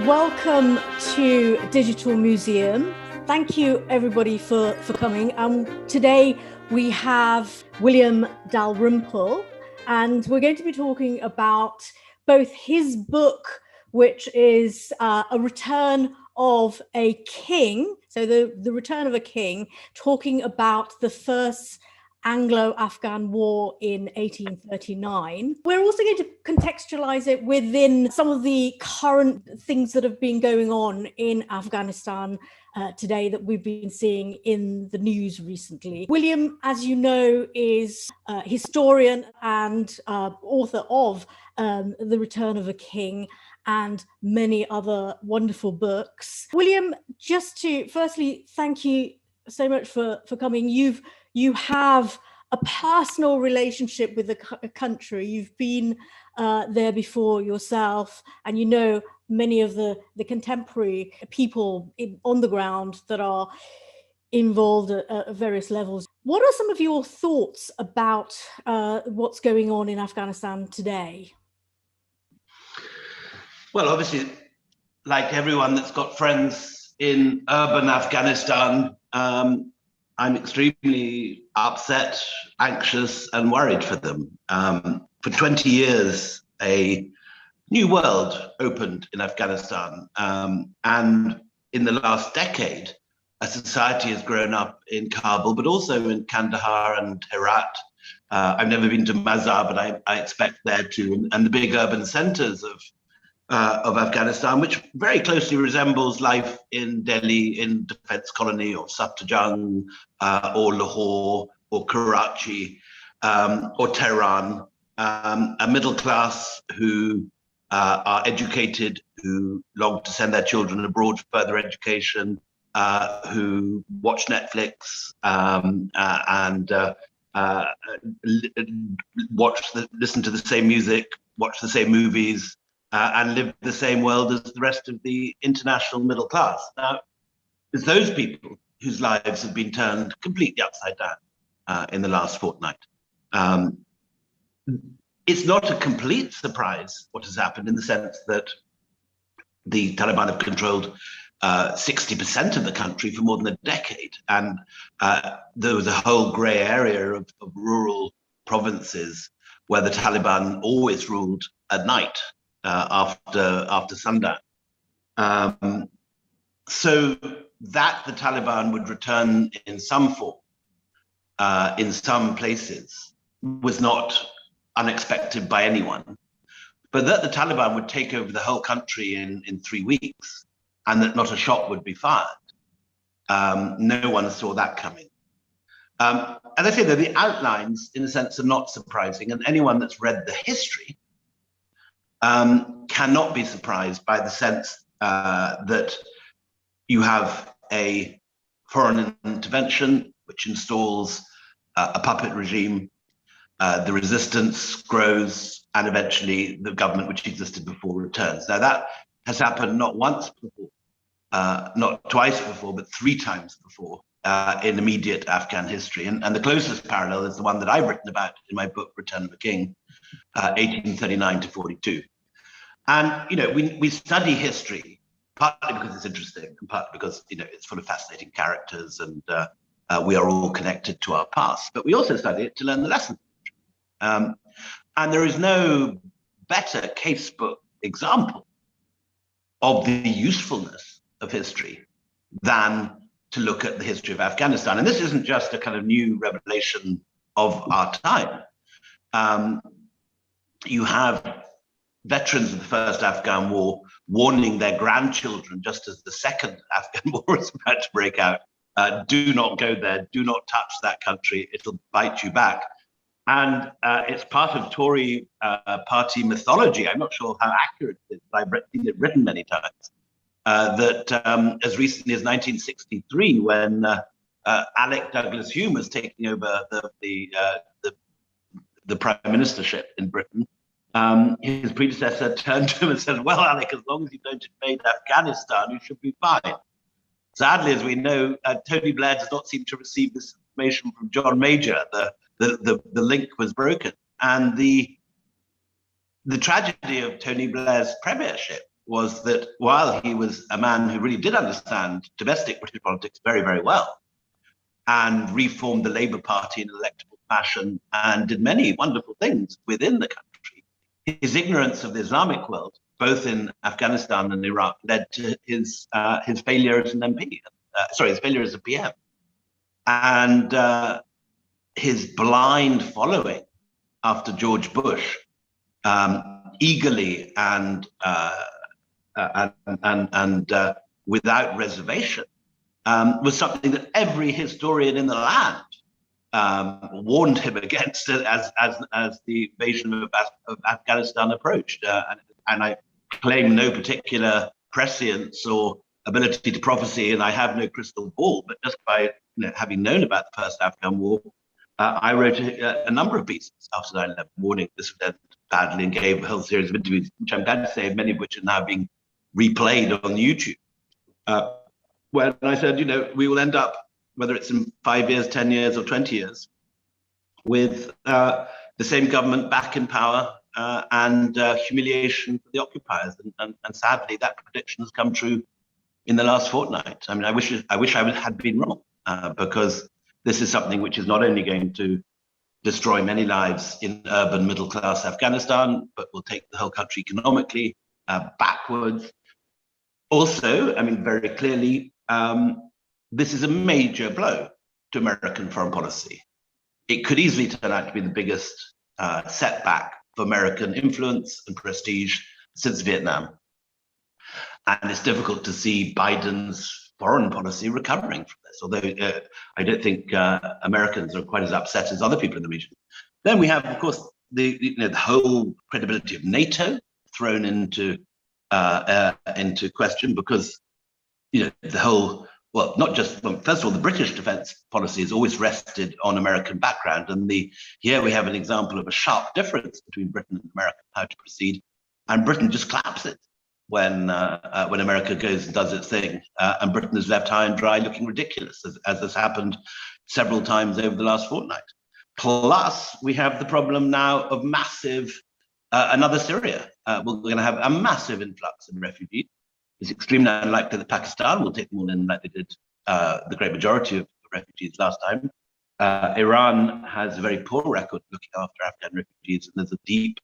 Welcome to Digital Museum. Thank you everybody for coming. Today we have William Dalrymple, and we're going to be talking about both his book, which is a return of a king, so the return of a king, talking about the First Anglo-Afghan War in 1839. We're also going to contextualize it within some of the current things that have been going on in Afghanistan today that we've been seeing in the news recently. William, as you know, is a historian and author of The Return of a King and many other wonderful books. William, just to firstly thank you so much for coming. You have a personal relationship with the country. You've been there before yourself, and you know many of the contemporary people on the ground that are involved at various levels. What are some of your thoughts about what's going on in Afghanistan today? Well, obviously, like everyone that's got friends in urban Afghanistan, I'm extremely upset, anxious, and worried for them. For 20 years, a new world opened in Afghanistan. And in the last decade, a society has grown up in Kabul, but also in Kandahar and Herat. I've never been to Mazar, but I expect there to, and the big urban centers of Afghanistan, which very closely resembles life in Delhi, in Defense Colony, or Safdarjung, or Lahore, or Karachi, or Tehran. A middle class who are educated, who long to send their children abroad for further education, who watch Netflix and listen to the same music, watch the same movies, and live the same world as the rest of the international middle class. Now, it's those people whose lives have been turned completely upside down in the last fortnight. It's not a complete surprise what has happened, in the sense that the Taliban have controlled 60% of the country for more than a decade. And there was a whole grey area of rural provinces where the Taliban always ruled at night. After sundown. So that the Taliban would return in some form, in some places, was not unexpected by anyone. But that the Taliban would take over the whole country in 3 weeks, and that not a shot would be fired, no one saw that coming. As I say, though, the outlines, in a sense, are not surprising, and anyone that's read the history cannot be surprised by the sense that you have a foreign intervention which installs a puppet regime, the resistance grows, and eventually the government which existed before returns. Now that has happened not once before, not twice before, but 3 times before in immediate Afghan history. And the closest parallel is the one that I've written about in my book, Return of the King, 1839 to 42. And, you know, we study history, partly because it's interesting, and partly because, you know, it's full of fascinating characters, and we are all connected to our past. But we also study it to learn the lessons. And there is no better casebook example of the usefulness of history than to look at the history of Afghanistan. And this isn't just a kind of new revelation of our time. You have veterans of the First Afghan War warning their grandchildren, just as the Second Afghan War is about to break out, do not go there, do not touch that country, it'll bite you back. And it's part of Tory party mythology. I'm not sure how accurate it is, but I've seen it written many times, that as recently as 1963, when Alec Douglas Hume was taking over the prime ministership in Britain, his predecessor turned to him and said, well, Alec, as long as you don't invade Afghanistan, you should be fine. Sadly, as we know, Tony Blair does not seem to receive this information from John Major. The link was broken. And the tragedy of Tony Blair's premiership was that while he was a man who really did understand domestic British politics very, very well, and reformed the Labour Party in an electoral fashion and did many wonderful things within the country, his ignorance of the Islamic world, both in Afghanistan and Iraq, led to his failure as an MP, his failure as a PM. And his blind following after George Bush, eagerly and without reservation, was something that every historian in the land warned him against as the invasion of Afghanistan approached. And I claim no particular prescience or ability to prophecy, and I have no crystal ball, but just by having known about the First Afghan War, I wrote a number of pieces after 9/11 warning this would end badly and gave a whole series of interviews, which I'm glad to say, many of which are now being replayed on YouTube. When I said, we will end up, whether it's in 5 years, 10 years, or 20 years, with the same government back in power and humiliation for the occupiers. And sadly, that prediction has come true in the last fortnight. I mean, I wish I had been wrong, because this is something which is not only going to destroy many lives in urban middle-class Afghanistan, but will take the whole country economically backwards. Also, I mean, very clearly, this is a major blow to American foreign policy. It could easily turn out to be the biggest setback for American influence and prestige since Vietnam. And it's difficult to see Biden's foreign policy recovering from this, although I don't think Americans are quite as upset as other people in the region. Then we have, of course, the whole credibility of NATO thrown into question, because the whole, well, not just, well, first of all, the British defense policy has always rested on American background, and here we have an example of a sharp difference between Britain and America, how to proceed, and Britain just claps it when America goes and does its thing, and Britain is left high and dry, looking ridiculous, as has happened several times over the last fortnight. Plus, we have the problem now of massive, another Syria. We're going to have a massive influx of refugees. It's extremely unlikely that Pakistan will take them all in like they did the great majority of refugees last time. Iran has a very poor record looking after Afghan refugees, and there's a deep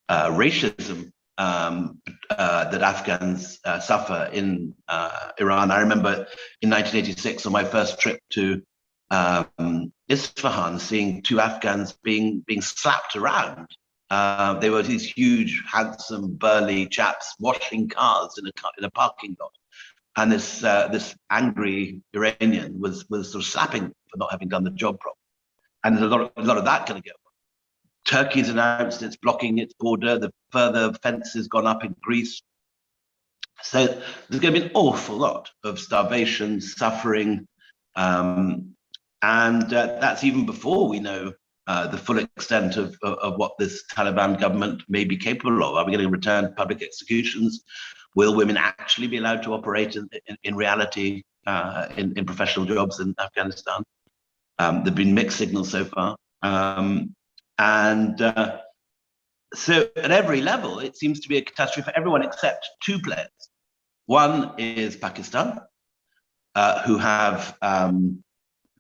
racism that Afghans suffer in Iran. I remember in 1986, on my first trip to Isfahan, seeing two Afghans being slapped around. They were these huge, handsome, burly chaps washing cars in a parking lot, and this angry Iranian was sort of slapping them for not having done the job properly. And there's a lot of that going to go on. Turkey's announced it's blocking its border. The further fence has gone up in Greece. So there's going to be an awful lot of starvation, suffering, and that's even before we know the full extent of what this Taliban government may be capable of. Are we going to return to public executions? Will women actually be allowed to operate in reality in professional jobs in Afghanistan? There have been mixed signals so far. So at every level, it seems to be a catastrophe for everyone except two players. One is Pakistan, who have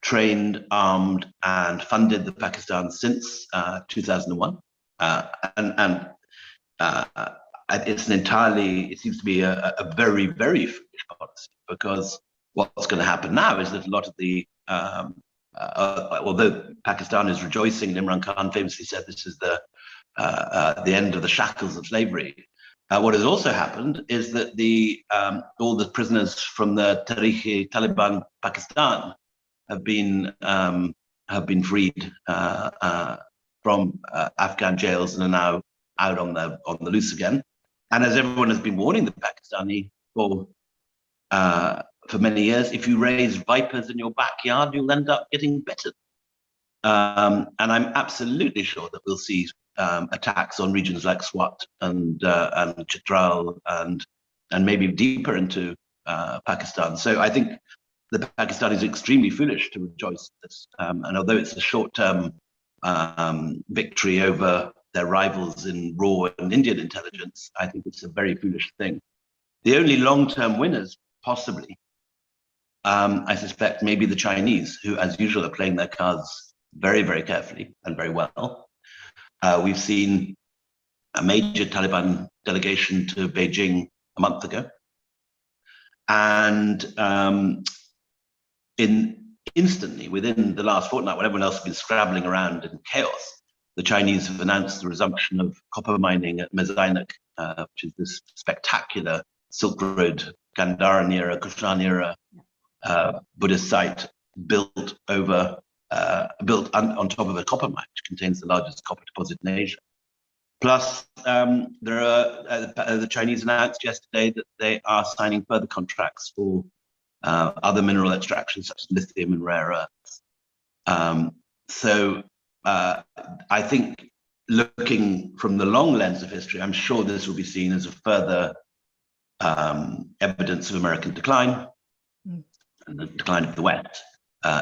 trained, armed, and funded the Pakistan since 2001. It's it seems to be a very, very foolish policy, because what's going to happen now is that a lot of the, although Pakistan is rejoicing, Imran Khan famously said this is the end of the shackles of slavery. What has also happened is that all the prisoners from the Taliban Pakistan have been freed from Afghan jails and are now out on the loose again. And as everyone has been warning the Pakistani for many years, if you raise vipers in your backyard, you'll end up getting bitten. And I'm absolutely sure that we'll see attacks on regions like Swat and Chitral and maybe deeper into Pakistan. So I think the Pakistanis are extremely foolish to rejoice in this. And although it's a short-term victory over their rivals in raw and Indian intelligence, I think it's a very foolish thing. The only long-term winners, possibly, I suspect, maybe the Chinese, who, as usual, are playing their cards very, very carefully and very well. We've seen a major Taliban delegation to Beijing a month ago. And instantly, within the last fortnight, when everyone else has been scrabbling around in chaos, the Chinese have announced the resumption of copper mining at Mezainik, which is this spectacular Silk Road, Gandharan era, Kushan era Buddhist site built on top of a copper mine, which contains the largest copper deposit in Asia. Plus, the Chinese announced yesterday that they are signing further contracts for other mineral extractions, such as lithium and rare earths. So I think, looking from the long lens of history, I'm sure this will be seen as a further evidence of American decline and the decline of the West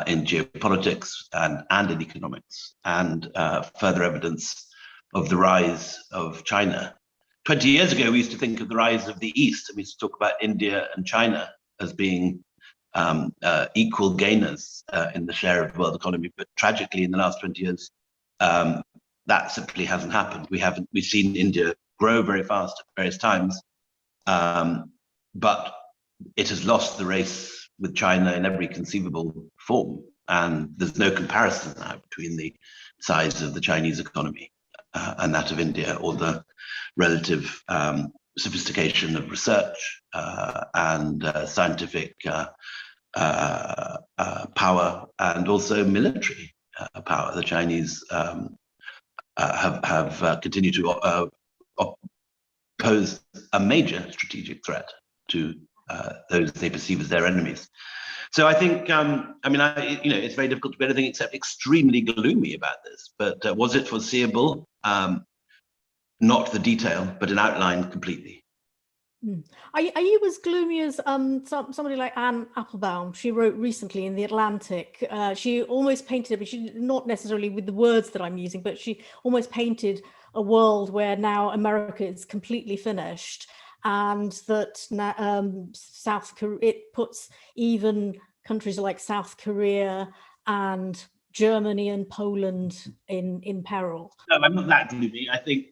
in geopolitics and in economics, and further evidence of the rise of China. 20 years ago, we used to think of the rise of the East, and we used to talk about India and China as being equal gainers in the share of the world economy. But tragically, in the last 20 years, that simply hasn't happened. We've seen India grow very fast at various times, but it has lost the race with China in every conceivable form. And there's no comparison now between the size of the Chinese economy and that of India, or the relative sophistication of research and scientific power, and also military power. The Chinese have continued to pose a major strategic threat to those they perceive as their enemies. So I think, it's very difficult to be anything except extremely gloomy about this. But was it foreseeable? Not the detail, but an outline completely. Are you as gloomy as somebody like Anne Applebaum? She wrote recently in The Atlantic. She almost painted, but she not necessarily with the words that I'm using, but she almost painted a world where now America is completely finished, and that South Korea, it puts even countries like South Korea and Germany and Poland in peril. No, I'm not that gloomy. I think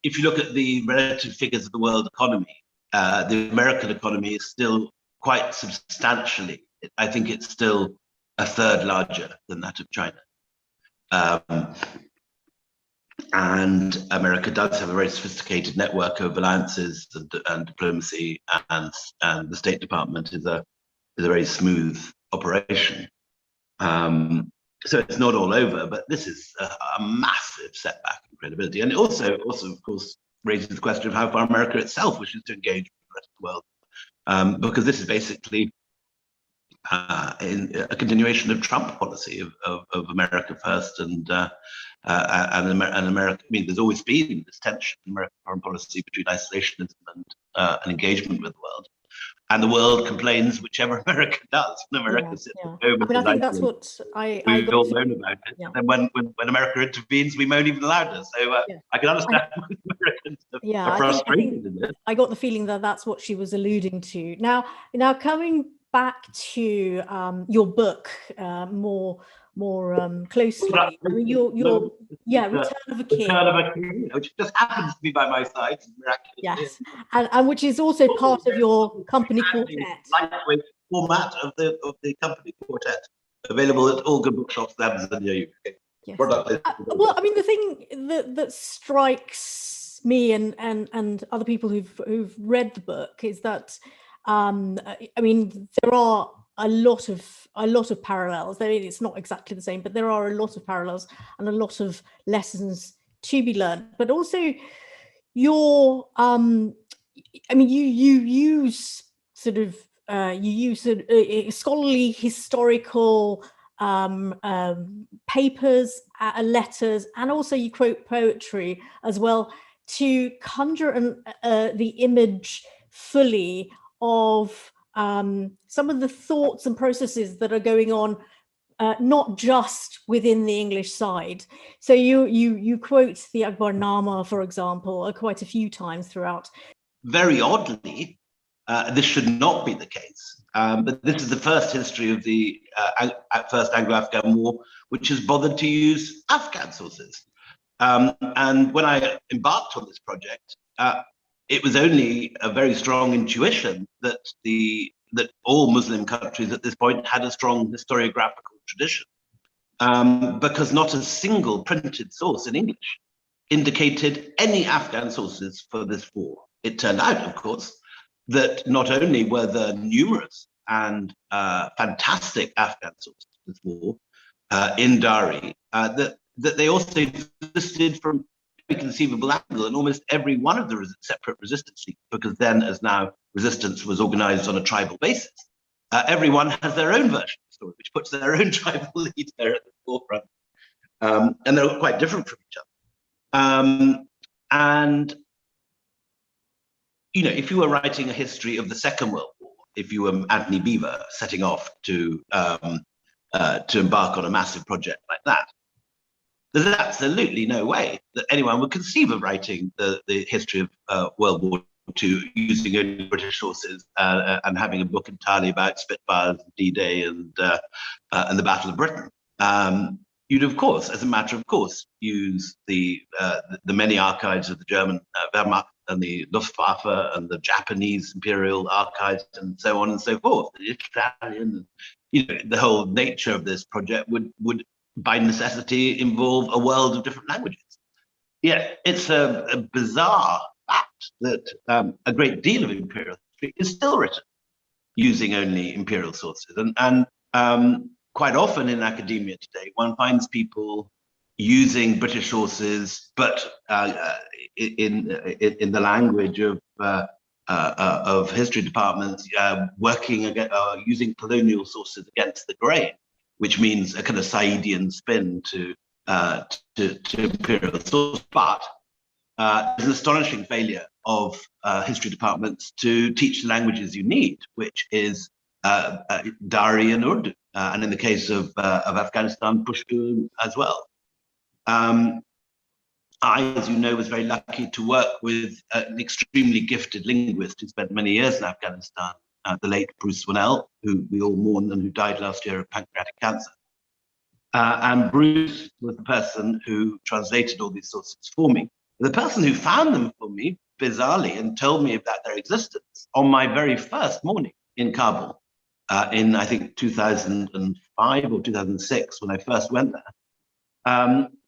if you look at the relative figures of the world economy, the American economy is still quite substantially, I think it's still a third larger than that of China. And America does have a very sophisticated network of alliances and diplomacy, and the State Department is a very smooth operation. So it's not all over, but this is a massive setback in credibility. And it also, of course, raises the question of how far America itself wishes to engage with the rest of the world, because this is basically in a continuation of Trump policy of America first and America. I mean, there's always been this tension in American foreign policy between isolationism and an engagement with the world. And the world complains whichever America does. When America sits at home, I think that's what we've all known about it. Yeah. And when America intervenes, we moan even louder. So I can understand Americans are frustrated in this. I got the feeling that that's what she was alluding to. Now coming back to your book more closely. I mean, your Return of a King. Return of a King, which just happens to be by my side. Yes, and which is also part of your company quartet. Lightweight format of the company quartet, available at all good bookshops, labs in the UK. Yes. Well, I mean, the thing that strikes me and other people who've read the book is that I mean, there are a lot of parallels. I mean, it's not exactly the same, but there are a lot of parallels and a lot of lessons to be learned. But also, your I mean, you use sort of scholarly historical papers, letters, and also you quote poetry as well to conjure the image fully of some of the thoughts and processes that are going on, not just within the English side. So you quote the Akbarnama, for example, quite a few times throughout. Very oddly, this should not be the case. But this is the first history of the First Anglo-Afghan War which has bothered to use Afghan sources. And when I embarked on this project, it was only a very strong intuition that all Muslim countries at this point had a strong historiographical tradition, because not a single printed source in English indicated any Afghan sources for this war. It turned out, of course, that not only were there numerous and fantastic Afghan sources for this war in Dari, that they also existed from every conceivable angle in almost every one of the separate resistance leagues, because then, as now, resistance was organized on a tribal basis. Everyone has their own version of the story, which puts their own tribal leader at the forefront. And they're quite different from each other. And, you know, if you were writing a history of the Second World War, if you were Anthony Beevor setting off to embark on a massive project like that, there's absolutely no way that anyone would conceive of writing the history of World War II using only British sources and having a book entirely about Spitfires, D-Day, and the Battle of Britain. You'd, of course, as a matter of course, use the many archives of the German Wehrmacht and the Luftwaffe and the Japanese imperial archives and so on and so forth. The Italian, you know, the whole nature of this project would by necessity involve a world of different languages. Yeah, it's a bizarre fact that a great deal of imperial history is still written using only imperial sources. And quite often in academia today, one finds people using British sources, but in the language of history departments, working using colonial sources against the grain, which means a kind of Saidian spin to imperial source. But there's an astonishing failure of history departments to teach the languages you need, which is Dari and Urdu, and in the case of Afghanistan, Pushtun as well. I, as you know, was very lucky to work with an extremely gifted linguist who spent many years in Afghanistan, the late Bruce Winnell, who we all mourn and who died last year of pancreatic cancer. And Bruce was the person who translated all these sources for me. The person who found them for me, bizarrely, and told me about their existence on my very first morning in Kabul, in, I think, 2005 or 2006, when I first went there,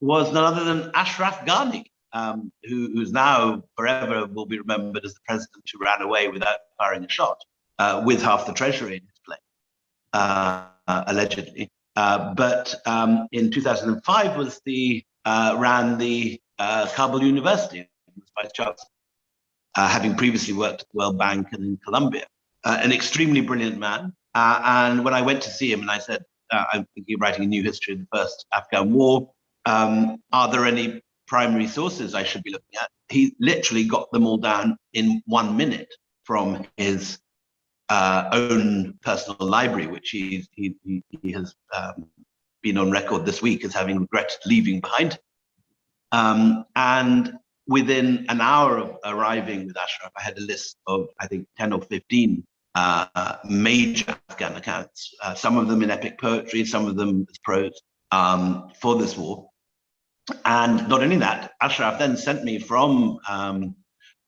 was none other than Ashraf Ghani, who's now forever will be remembered as the president who ran away without firing a shot, with half the treasury in his plane, allegedly. But in 2005 was ran the Kabul University, was vice chancellor, having previously worked at the World Bank and in Colombia. An extremely brilliant man. And when I went to see him and I said, I'm thinking of writing a new history of the First Afghan War, are there any primary sources I should be looking at? He literally got them all down in 1 minute from his own personal library, which he has been on record this week as having regretted leaving behind. And within an hour of arriving with Ashraf, I had a list of, I think, 10 or 15 major Afghan accounts, some of them in epic poetry, some of them as prose, for this war. And not only that, Ashraf then sent me from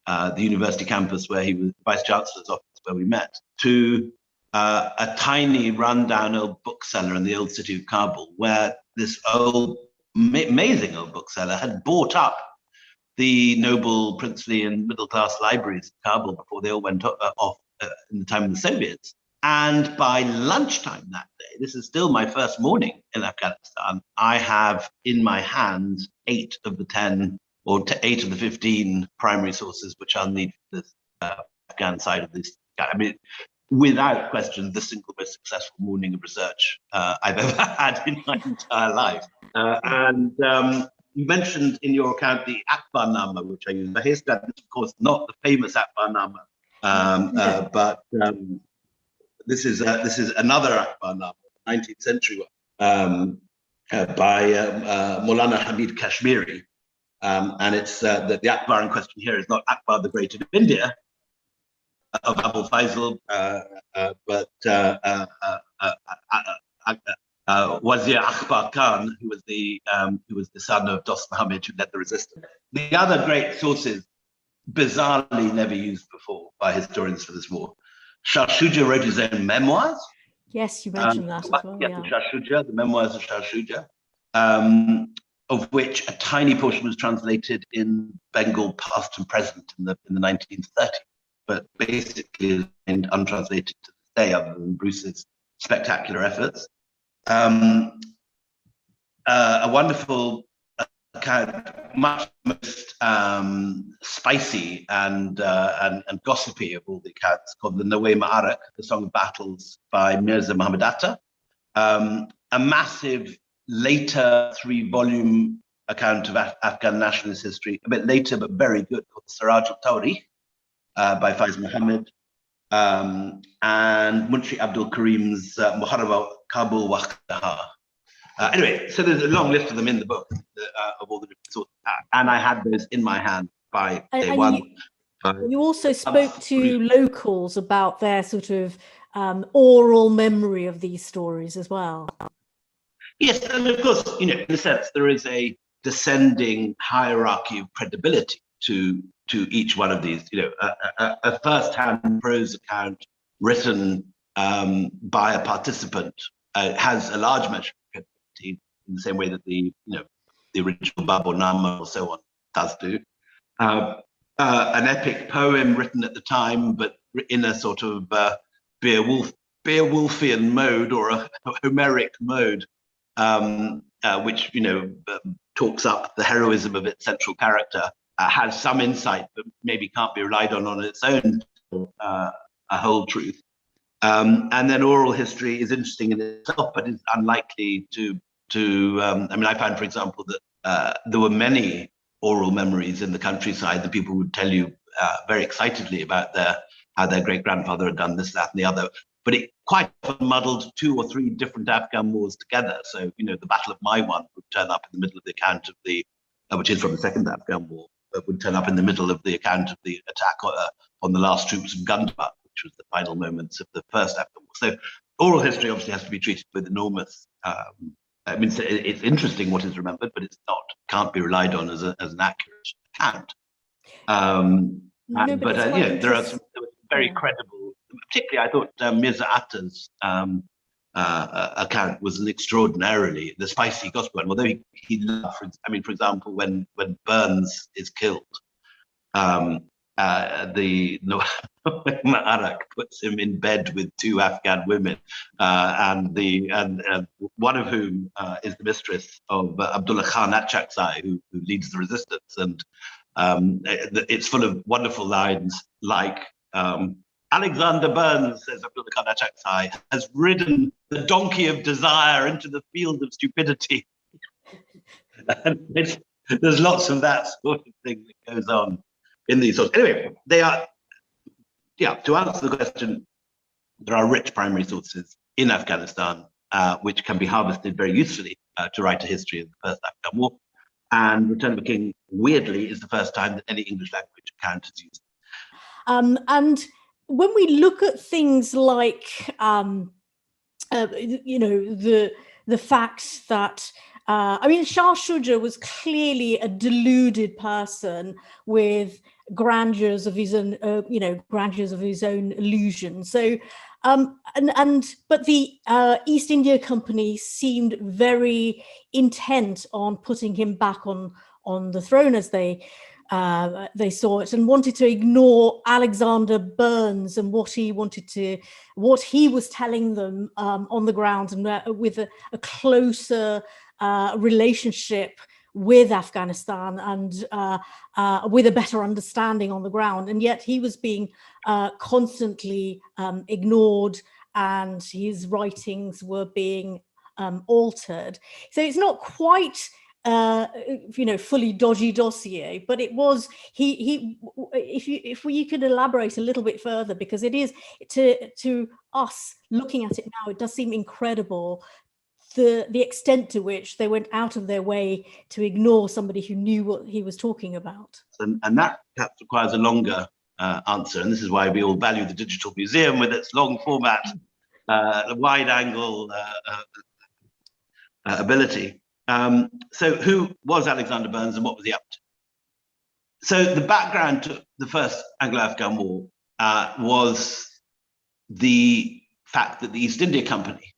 the university campus where he was vice chancellor's office, where we met, to a tiny rundown old bookseller in the old city of Kabul, where this amazing old bookseller had bought up the noble, princely and middle class libraries of Kabul before they all went off in the time of the Soviets. And by lunchtime that day, this is still my first morning in Afghanistan, I have in my hands 8 of the 10 or 8 of the 15 primary sources which I'll need for this Afghan side of this. I mean, without question, the single most successful morning of research I've ever had in my entire life. You mentioned in your account the Akbarnama, which I use. The Hestat is, of course, not the famous Akbarnama, but this is another Akbarnama, 19th century one, by Maulana Hamid Kashmiri. And it's the Akbar in question here is not Akbar the Great of India, Abu Faisal, but Wazir Akbar Khan, who was the son of Dost Muhammad, who led the resistance. The other great sources, bizarrely never used before by historians for this war. Shah Shuja wrote his own memoirs. Yes, you mentioned that as well. Yeah. Shah Shuja, the memoirs of Shah Shuja, of which a tiny portion was translated in Bengal past and present in the 1930s, but basically untranslated to this day, other than Bruce's spectacular efforts. A wonderful account, much most spicy and gossipy of all the accounts, called the Nawe Ma'arak, the Song of Battles by Mirza Muhammad Atta. A massive later 3-volume account of Afghan nationalist history, a bit later but very good, called Siraj al-Tawrikh by Faiz Muhammad, and Munshi Abdul Karim's Muharraba Kabul Waqtaha. Anyway, so there's a long list of them in the book of all the different sorts, and I had those in my hand by day one. You also spoke to locals about their sort of oral memory of these stories as well. Yes, and of course, in a sense, there is a descending hierarchy of credibility to each one of these. A first-hand prose account written by a participant has a large measure of credibility, in the same way that the original Babur-Nama or so on does do. An epic poem written at the time, but in a sort of Beowulfian mode or a Homeric mode, which talks up the heroism of its central character, has some insight, but maybe can't be relied on its own a whole truth. And then oral history is interesting in itself, but is unlikely to. I found, for example, that there were many oral memories in the countryside that people would tell you very excitedly about how their great grandfather had done this, that, and the other. But it quite often muddled 2 or 3 different Afghan wars together. So, the Battle of Maiwand would turn up in the middle of the account of which is from the Second Afghan War, but would turn up in the middle of the account of the attack on the last troops of Gandhar, which was the final moments of the First Afghan War. So oral history obviously has to be treated with enormous, it's interesting what is remembered, but it's can't be relied on as an accurate account. There are some very credible, particularly I thought Mirza Atta's account was an extraordinarily, the spicy gospel one, although he loved, for example, when Burns is killed, the Ma'arak puts him in bed with 2 Afghan women, and one of whom is the mistress of Abdullah Khan Achakzai, who leads the resistance, and it's full of wonderful lines like Alexander Burns, says Abdullah Khan Achakzai, has ridden the donkey of desire into the field of stupidity. And there's lots of that sort of thing that goes on in these sorts. Anyway, they are, to answer the question, there are rich primary sources in Afghanistan which can be harvested very usefully to write a history of the First Afghan War. And Return of a King, weirdly, is the first time that any English language account is used. And when we look at things like, the fact that, Shah Shuja was clearly a deluded person with grandeurs of his own, grandeurs of his own illusion. So, but the East India Company seemed very intent on putting him back on the throne, as they saw it, and wanted to ignore Alexander Burns and what he was telling them on the ground, and with a closer relationship with Afghanistan and with a better understanding on the ground. And yet he was being constantly ignored, and his writings were being altered. So it's not quite fully dodgy dossier, but it was if you could elaborate a little bit further, because it is, to us looking at it now, it does seem incredible the extent to which they went out of their way to ignore somebody who knew what he was talking about. And that perhaps requires a longer answer, and this is why we all value the digital museum with its long format, wide angle ability. So who was Alexander Burnes and what was he up to? So the background to the First Anglo-Afghan War was the fact that the East India Company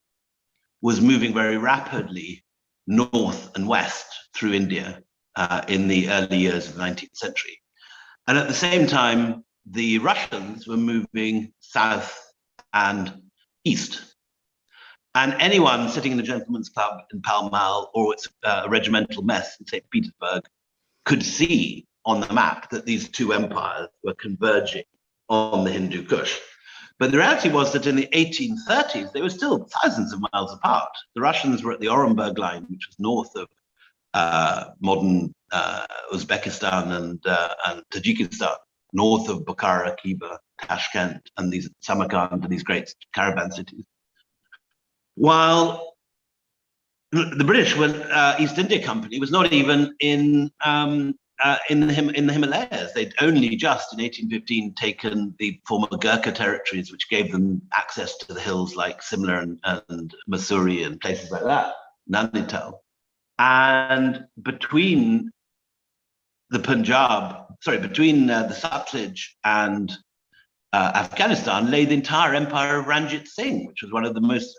was moving very rapidly north and west through India in the early years of the 19th century. And at the same time, the Russians were moving south and east. And anyone sitting in the Gentleman's Club in Pall Mall or its regimental mess in St. Petersburg could see on the map that these two empires were converging on the Hindu Kush. But the reality was that in the 1830s, they were still thousands of miles apart. The Russians were at the Orenburg line, which was north of modern Uzbekistan and Tajikistan, north of Bukhara, Khiva, Tashkent, and these Samarkand and these great caravan cities. While the British East India Company was not even in the Himalayas. They'd only just in 1815 taken the former Gurkha territories, which gave them access to the hills like Simla and Mussoorie and places like that, Nainital. And between the Satluj and Afghanistan lay the entire empire of Ranjit Singh, which was one of the most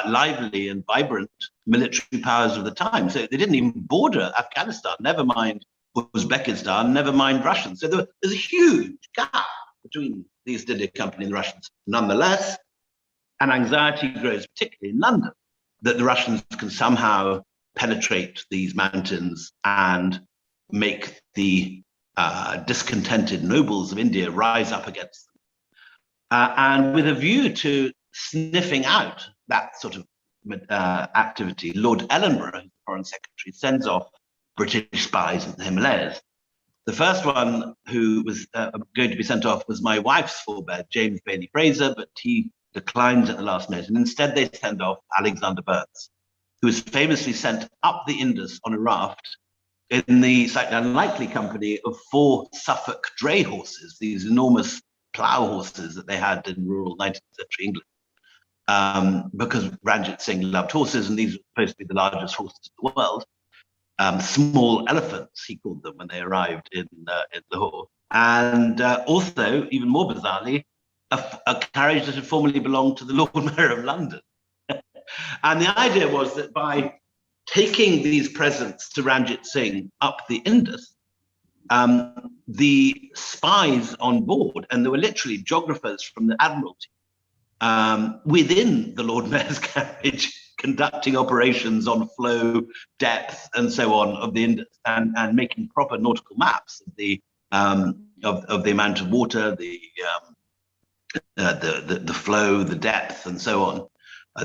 lively and vibrant military powers of the time. So they didn't even border Afghanistan, never mind Uzbekistan, never mind Russians. So there's a huge gap between the East India Company and the Russians. Nonetheless, an anxiety grows, particularly in London, that the Russians can somehow penetrate these mountains and make the discontented nobles of India rise up against them. And with a view to sniffing out that sort of activity, Lord Ellenborough, the Foreign Secretary, sends off British spies in the Himalayas. The first one who was going to be sent off was my wife's forebear, James Bailey Fraser, but he declines at the last minute. And instead they send off Alexander Burnes, who was famously sent up the Indus on a raft in the slightly unlikely company of 4 Suffolk dray horses, these enormous plough horses that they had in rural 19th century England, because Ranjit Singh loved horses, and these were supposed to be the largest horses in the world. Small elephants, he called them when they arrived in Lahore. And also, even more bizarrely, a carriage that had formerly belonged to the Lord Mayor of London. And the idea was that by taking these presents to Ranjit Singh up the Indus, the spies on board, and there were literally geographers from the Admiralty within the Lord Mayor's carriage, conducting operations on flow, depth, and so on of the Indus, and making proper nautical maps of the amount of water, the flow, the depth, and so on,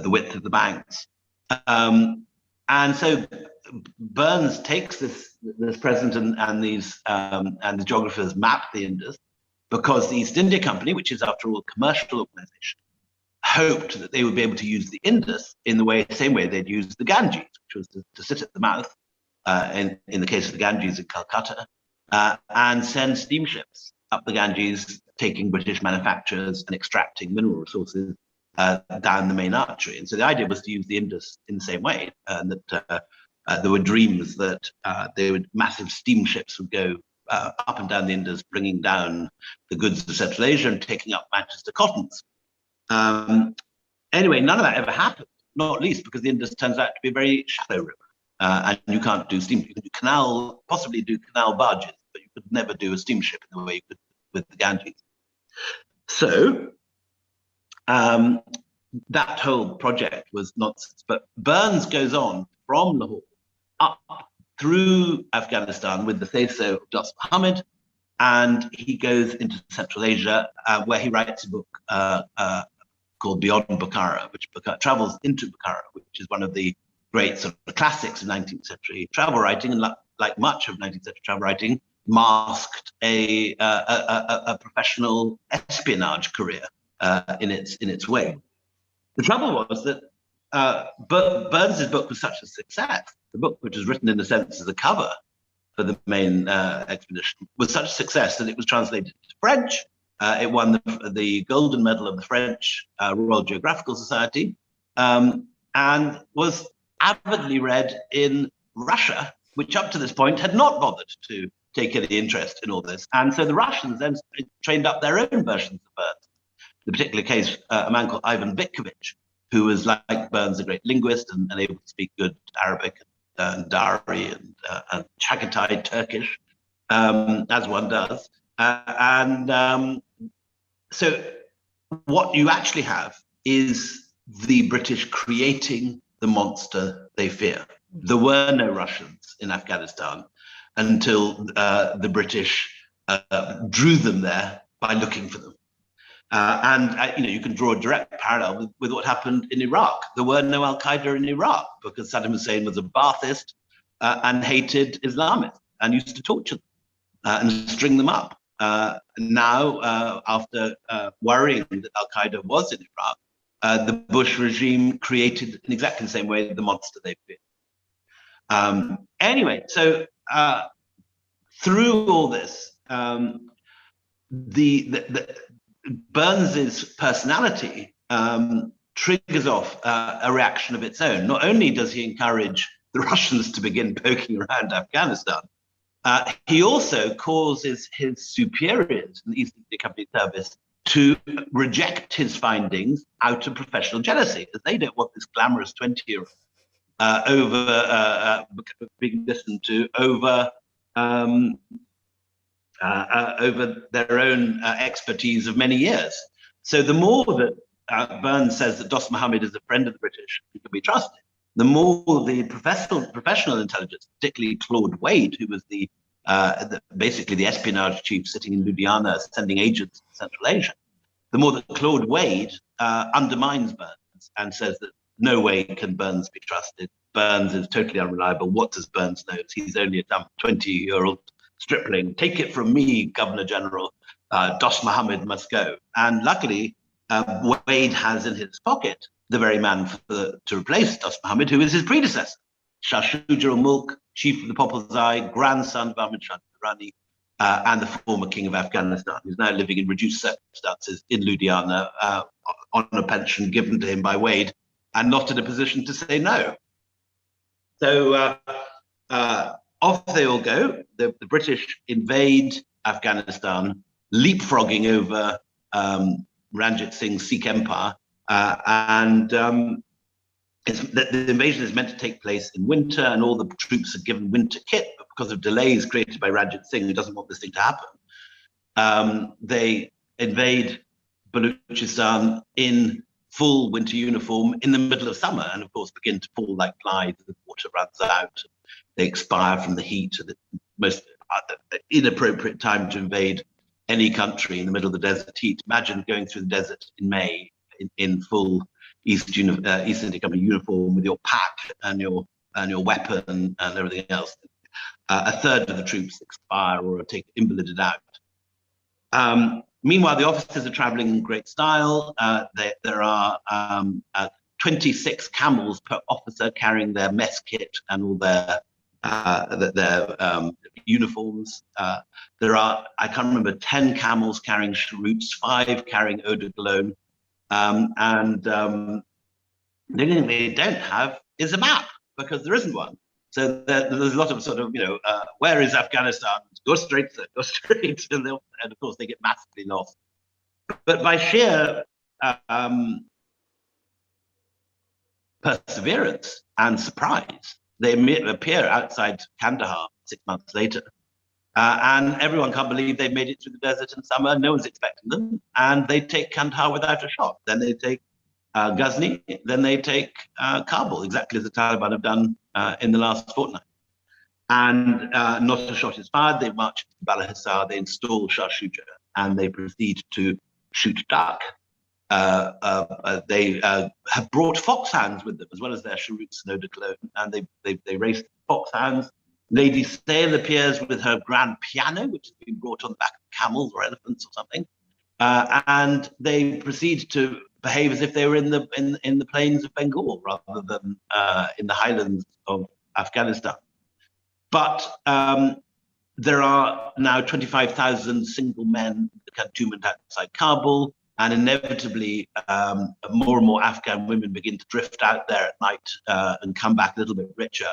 the width of the banks. And so Burnes takes this present and the geographers map the Indus, because the East India Company, which is after all a commercial organization, hoped that they would be able to use the Indus in the same way they'd used the Ganges, which was to sit at the mouth, in the case of the Ganges in Calcutta, and send steamships up the Ganges, taking British manufacturers and extracting mineral resources down the main artery. And so the idea was to use the Indus in the same way, and that there were dreams that massive steamships would go up and down the Indus, bringing down the goods of Central Asia and taking up Manchester cottons. Anyway, none of that ever happened, not least because the Indus turns out to be a very shallow river, and you can't do steam. You can do possibly do canal barges, but you could never do a steamship in the way you could with the Ganges. So that whole project was nonsense. But Burnes goes on from Lahore up through Afghanistan with the say-so of Dost Muhammad, and he goes into Central Asia, where he writes a book called Beyond Bukhara, which travels into Bukhara, which is one of the great sort of classics of 19th century travel writing, and like much of 19th century travel writing, masked a professional espionage career in its way. The trouble was that Burnes's book was such a success, the book, which was written in a sense as a cover for the main expedition, was such a success that it was translated to French. It won the Golden Medal of the French Royal Geographical Society, and was avidly read in Russia, which up to this point had not bothered to take any interest in all this. And so the Russians then trained up their own versions of Burns. In the particular case, a man called Ivan Vikkovich, who was like Burns, a great linguist and able to speak good Arabic and Dari and Chagatai Turkish, as one does. So what you actually have is the British creating the monster they fear. There were no Russians in Afghanistan until the British drew them there by looking for them. You can draw a direct parallel with what happened in Iraq. There were no Al-Qaeda in Iraq because Saddam Hussein was a Ba'athist and hated Islamists and used to torture them and string them up. Now, after worrying that Al-Qaeda was in Iraq, the Bush regime created in exactly the same way the monster they feared. Anyway, so through all this, Burns's personality triggers off a reaction of its own. Not only does he encourage the Russians to begin poking around Afghanistan, he also causes his superiors in the East India Company service to reject his findings out of professional jealousy, as they don't want this glamorous 20-year-old being listened to over their own expertise of many years. So the more that Burns says that Dost Mohammed is a friend of the British who can be trusted, the more the professional intelligence, particularly Claude Wade, who was basically the espionage chief sitting in Ludhiana sending agents to Central Asia, the more that Claude Wade undermines Burns and says that no way can Burns be trusted. Burns is totally unreliable. What does Burns know? He's only a dumb 20-year-old stripling. Take it from me, Governor General, Dost Mohammed must go. And luckily, Wade has in his pocket the very man to replace Dost Mohammed, who is his predecessor, Shah Shuja ul-Mulk, chief of the Popalzai, grandson of Ahmad Shah Durrani, and the former king of Afghanistan, who's now living in reduced circumstances in Ludhiana on a pension given to him by Wade, and not in a position to say no. So off they all go. The British invade Afghanistan, leapfrogging over Ranjit Singh's Sikh Empire, and the invasion is meant to take place in winter, and all the troops are given winter kit, but because of delays created by Ranjit Singh, who doesn't want this thing to happen, they invade Baluchistan in full winter uniform in the middle of summer, and of course begin to fall like flies. The water runs out. They expire from the heat at the most inappropriate time to invade any country in the middle of the desert heat. Imagine going through the desert in May in full East India Company uniform with your pack and your weapon and everything else. A third of the troops expire or are invalided out. Meanwhile, the officers are traveling in great style. There are 26 camels per officer carrying their mess kit and all their uniforms. There are, I can't remember, 10 camels carrying cheroots, 5 carrying eau de cologne. And the only thing they don't have is a map, because there isn't one. So there's a lot of sort of, where is Afghanistan? Go straight, sir, go straight. And of course, they get massively lost. But by sheer perseverance and surprise, they appear outside Kandahar 6 months later. And everyone can't believe they've made it through the desert in summer. No one's expecting them. And they take Kandahar without a shot. Then they take Ghazni. Then they take Kabul, exactly as the Taliban have done in the last fortnight. And not a shot is fired. They march to Bala Hissar. They install Shah Shuja. And they proceed to shoot duck. They have brought foxhounds with them, as well as their cheroots and eau de cologne. And they race foxhounds. Lady Sale appears with her grand piano, which has been brought on the back of camels or elephants or something, and they proceed to behave as if they were in the plains of Bengal rather than in the highlands of Afghanistan. But there are now 25,000 single men in the cantonment outside Kabul, and inevitably more and more Afghan women begin to drift out there at night and come back a little bit richer.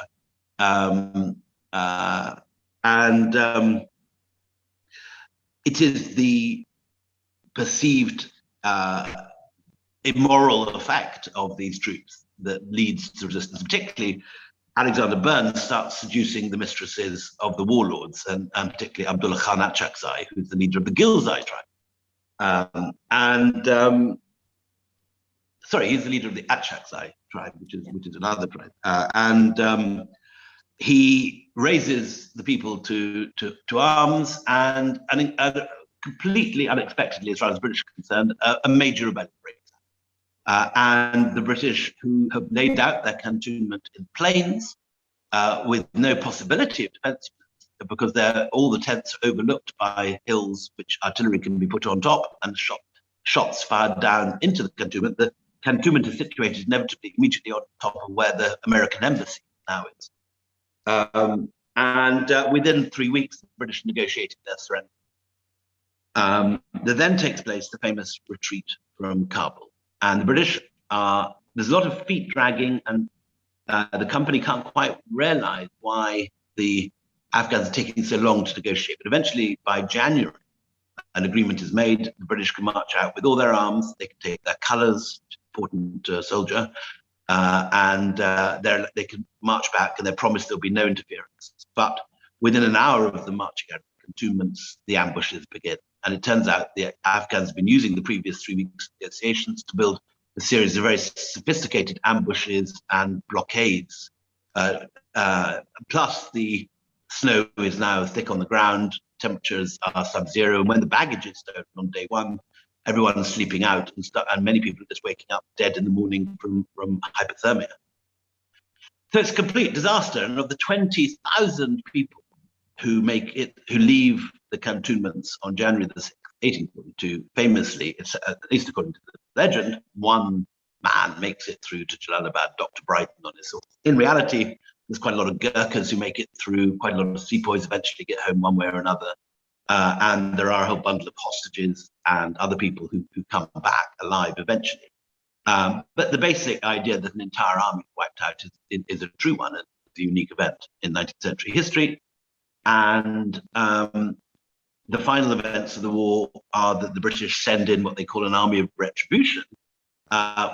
It is the perceived immoral effect of these troops that leads to resistance. Particularly, Alexander Burns starts seducing the mistresses of the warlords, and particularly Abdullah Khan Achakzai, who's the leader of the Ghilzai tribe. Sorry, he's the leader of the Achakzai tribe, which is another tribe. He raises the people to arms, and completely unexpectedly, as far as the British are concerned, a major rebellion breaks out. And the British, who have laid out their cantonment in plains with no possibility of defense, because all the tents are overlooked by hills which artillery can be put on top and shots fired down into the cantonment. The cantonment is situated inevitably immediately on top of where the American embassy now is. Within 3 weeks, the British negotiated their surrender. There then takes place the famous retreat from Kabul. And the British there's a lot of feet dragging, and the company can't quite realize why the Afghans are taking so long to negotiate. But eventually, by January, an agreement is made. The British can march out with all their arms. They can take their colors, important soldier, and they can march back, and they're promised there'll be no interference. But within an hour of the marching out of the cantonments, the ambushes begin. And it turns out the Afghans have been using the previous 3 weeks of negotiations to build a series of very sophisticated ambushes and blockades. Plus, the snow is now thick on the ground, temperatures are sub-zero, and when the baggage is stolen on day one, everyone is sleeping out, and many people are just waking up dead in the morning from hypothermia. So it's a complete disaster. And of the 20,000 people who leave the cantonments on January the 6th, 1842, famously, it's, at least according to the legend, one man makes it through to Jalalabad, Dr. Brighton on his horse. In reality, there's quite a lot of Gurkhas who make it through, quite a lot of sepoys eventually get home one way or another. And there are a whole bundle of hostages and other people who come back alive eventually. But the basic idea that an entire army wiped out is a true one. It's a unique event in 19th century history. And the final events of the war are that the British send in what they call an army of retribution,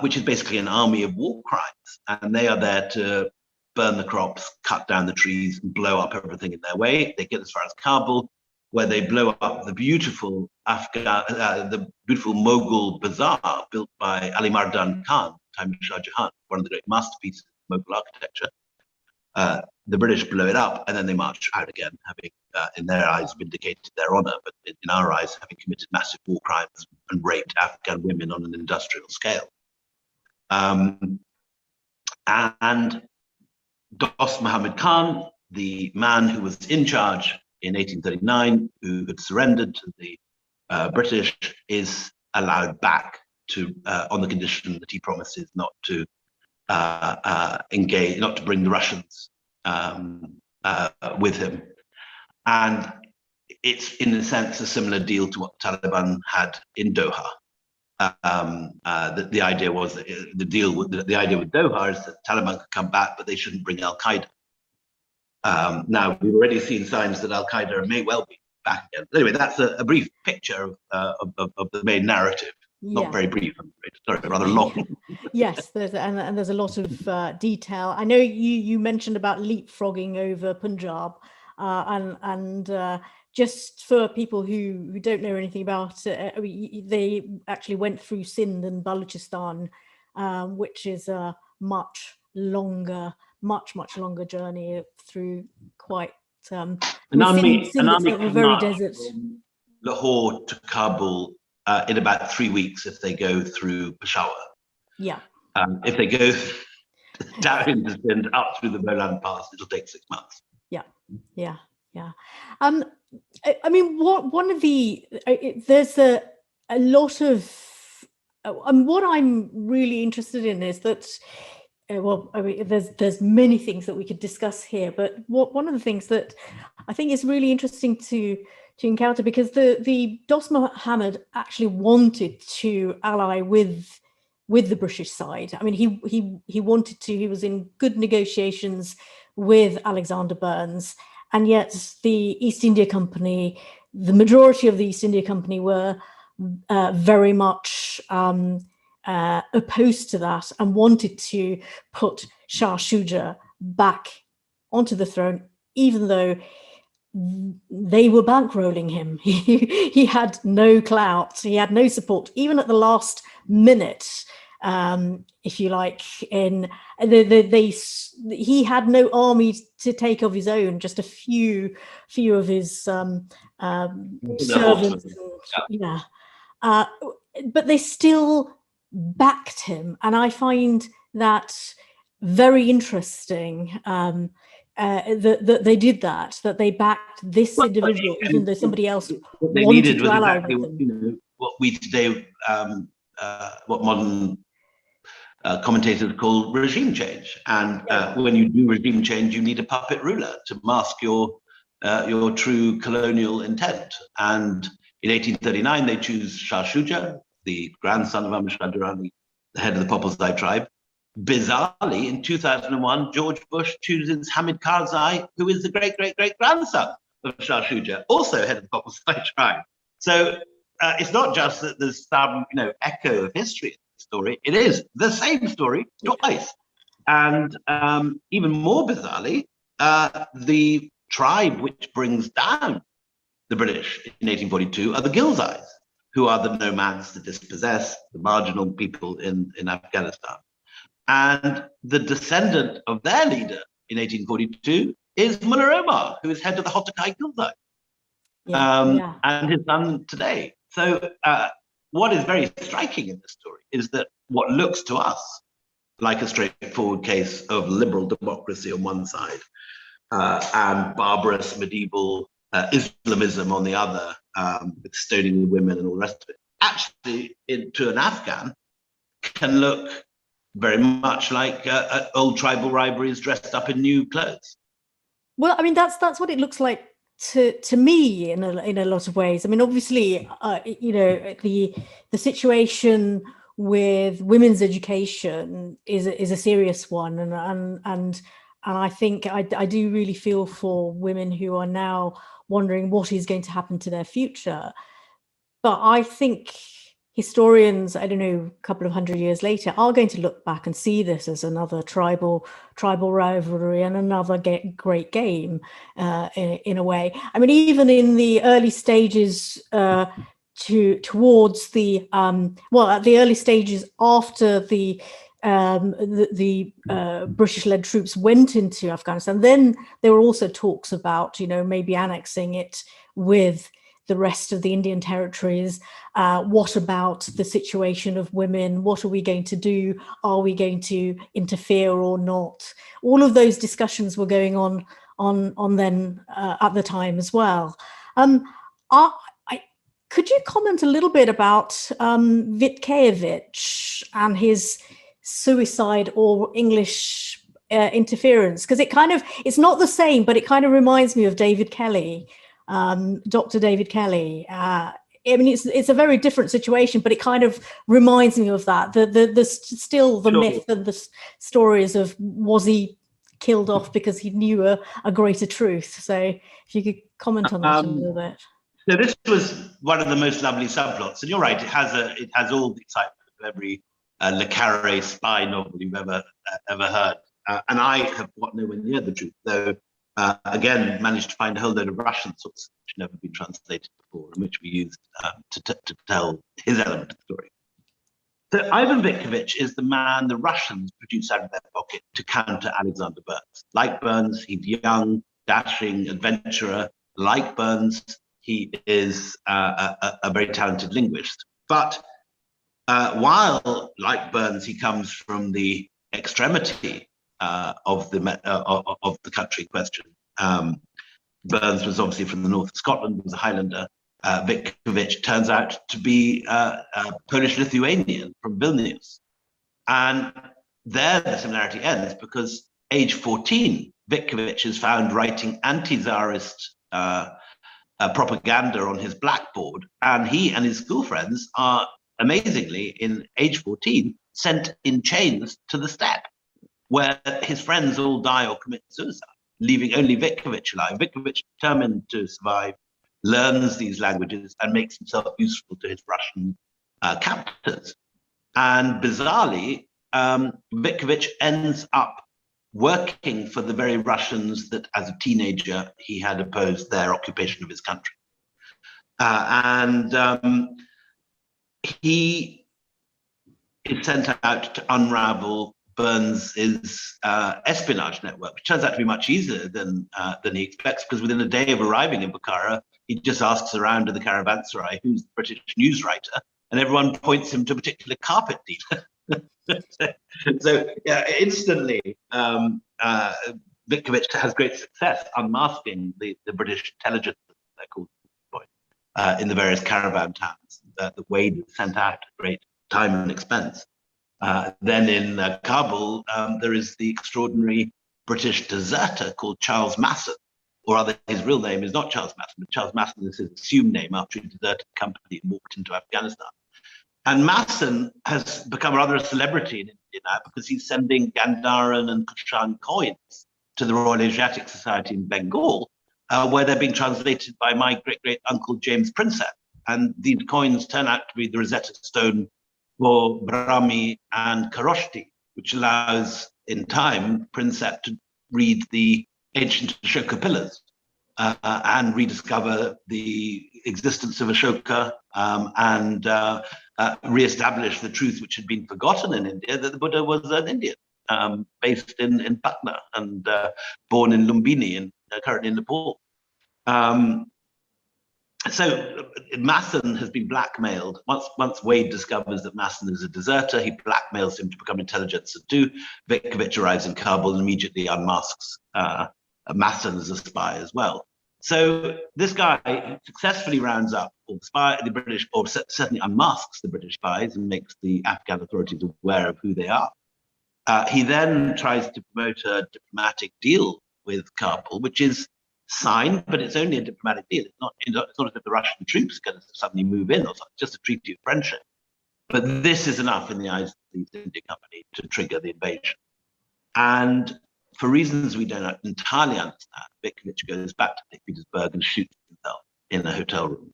which is basically an army of war crimes. And they are there to burn the crops, cut down the trees, and blow up everything in their way. They get as far as Kabul, where they blow up the beautiful Mughal bazaar built by Ali Mardan Khan, time of Shah Jahan, one of the great masterpieces of Mughal architecture. The British blow it up, and then they march out again, having, in their eyes, vindicated their honor, but in our eyes, having committed massive war crimes and raped Afghan women on an industrial scale. And Dost Muhammad Khan, the man who was in charge in 1839, who had surrendered to the British, is allowed back to on the condition that he promises not to engage, not to bring the Russians with him. And it's in a sense a similar deal to what the Taliban had in Doha. The idea was that the idea with Doha is that the Taliban could come back, but they shouldn't bring Al-Qaeda. Now, we've already seen signs that Al-Qaeda may well be back again. But anyway, that's a brief picture of the main narrative. Yeah. Not very brief, I'm afraid. Sorry, rather long. Yes, there's a lot of detail. I know you mentioned about leapfrogging over Punjab, and just for people who don't know anything about it, they actually went through Sindh and Balochistan, which is a much longer journey through quite an army very desert. From Lahore to Kabul in about 3 weeks if they go through Peshawar. Yeah. If they go down into Sindh, up through the Bolan Pass, it'll take 6 months. Yeah. I mean, there's a lot of, and what I'm really interested in is that well, I mean, there's many things that we could discuss here, but one of the things that I think is really interesting to encounter, because the Dost Mohammed actually wanted to ally with the British side. I mean, he wanted to. He was in good negotiations with Alexander Burnes, and yet the East India Company, the majority of the East India Company, were very much opposed to that and wanted to put Shah Shuja back onto the throne, even though they were bankrolling him. He had no clout, he had no support, even at the last minute, if you like. In he had no army to take of his own, just a few of his servants. Yeah. But they still backed him, and I find that very interesting, that they did that they backed this individual, even though somebody else what they wanted needed to was ally exactly with them. what we today, what modern commentators call regime change. And when you do regime change, you need a puppet ruler to mask your true colonial intent. And in 1839, they choose Shah Shuja, the grandson of Ahmad Shah Durrani, the head of the Popalzai tribe. Bizarrely, in 2001, George Bush chooses Hamid Karzai, who is the great-great-great-grandson of Shah Shuja, also head of the Popalzai tribe. So it's not just that there's some echo of history in the story. It is the same story twice. And even more bizarrely, the tribe which brings down the British in 1842 are the Ghilzais, who are the nomads, the dispossessed, the marginal people in Afghanistan. And the descendant of their leader in 1842 is Mullah Omar, who is head of the Hotokai Ghilzai, and his son today. So what is very striking in this story is that what looks to us like a straightforward case of liberal democracy on one side and barbarous medieval Islamism on the other, with stoning women and all the rest of it, actually, to an Afghan, can look very much like old tribal rivalries dressed up in new clothes. Well, I mean, that's what it looks like to me in a lot of ways. I mean, obviously, the situation with women's education is a serious one, and I think I do really feel for women who are now wondering what is going to happen to their future. But I think historians, I don't know, a couple of hundred years later, are going to look back and see this as another tribal rivalry and another great game, in a way. I mean, even in the early stages, towards the at the early stages after the British-led troops went into Afghanistan, then there were also talks about, maybe annexing it with the rest of the Indian territories. What about the situation of women? What are we going to do? Are we going to interfere or not? All of those discussions were going on then at the time as well. Could you comment a little bit about Vikkovich and his suicide, or English interference? Because it's not the same, but it kind of reminds me of David Kelly. Dr. David Kelly. I mean, it's a very different situation, but it kind of reminds me of that. Still the myth and the stories of, was he killed off because he knew a greater truth? So if you could comment on that a little bit. So this was one of the most lovely subplots, and you're right. It has all the excitement of every le Carré spy novel you've ever heard. And I have got nowhere near the truth, though. Again, managed to find a whole load of Russian sources which had never been translated before, and which we used to tell his element of the story. So Ivan Vikkovich is the man the Russians produce out of their pocket to counter Alexander Burnes. Like Burnes, he's young, dashing, adventurer. Like Burnes, he is a very talented linguist. But while, like Burnes, he comes from the extremity of the country question. Burnes was obviously from the north of Scotland, was a Highlander. Vikkovich turns out to be Polish-Lithuanian from Vilnius. And there the similarity ends, because age 14, Vikkovich is found writing anti-Tsarist propaganda on his blackboard, and he and his school friends are amazingly, in age 14, sent in chains to the steppe, where his friends all die or commit suicide, leaving only Vikkovich alive. Vikkovich, determined to survive, learns these languages and makes himself useful to his Russian captors. And bizarrely, Vikkovich ends up working for the very Russians that, as a teenager, he had opposed their occupation of his country. He is sent out to unravel Burns's espionage network, which turns out to be much easier than he expects, because within a day of arriving in Bukhara, he just asks around in the caravanserai who's the British news writer, and everyone points him to a particular carpet dealer. So yeah, instantly, Vikkovich has great success unmasking the British intelligence, they're called, in the various caravan towns that Wade is sent out at great time and expense. Then in Kabul, there is the extraordinary British deserter called Charles Masson, or rather his real name is not Charles Masson, but Charles Masson is his assumed name after he deserted the company and walked into Afghanistan. And Masson has become rather a celebrity in India now, because he's sending Gandharan and Kushan coins to the Royal Asiatic Society in Bengal, where they're being translated by my great-great-uncle James Prinsep. And these coins turn out to be the Rosetta Stone for Brahmi and Kharoshthi, which allows, in time, Prinsep to read the ancient Ashoka pillars and rediscover the existence of Ashoka and re-establish the truth which had been forgotten in India, that the Buddha was an Indian, based in Patna and born in Lumbini, currently in Nepal. So Masson has been blackmailed. Once Wade discovers that Masson is a deserter, he blackmails him to become intelligence too. Vikkovich arrives in Kabul and immediately unmasks Masson as a spy as well. So this guy successfully rounds up all the British, or certainly unmasks the British spies and makes the Afghan authorities aware of who they are. He then tries to promote a diplomatic deal with Kabul, which is signed, but it's only a diplomatic deal. It's not as if the Russian troops are going to suddenly move in, or something, just a treaty of friendship. But this is enough in the eyes of the East India Company to trigger the invasion. And for reasons we don't entirely understand, Vikkovich goes back to St. Petersburg and shoots himself in a hotel room.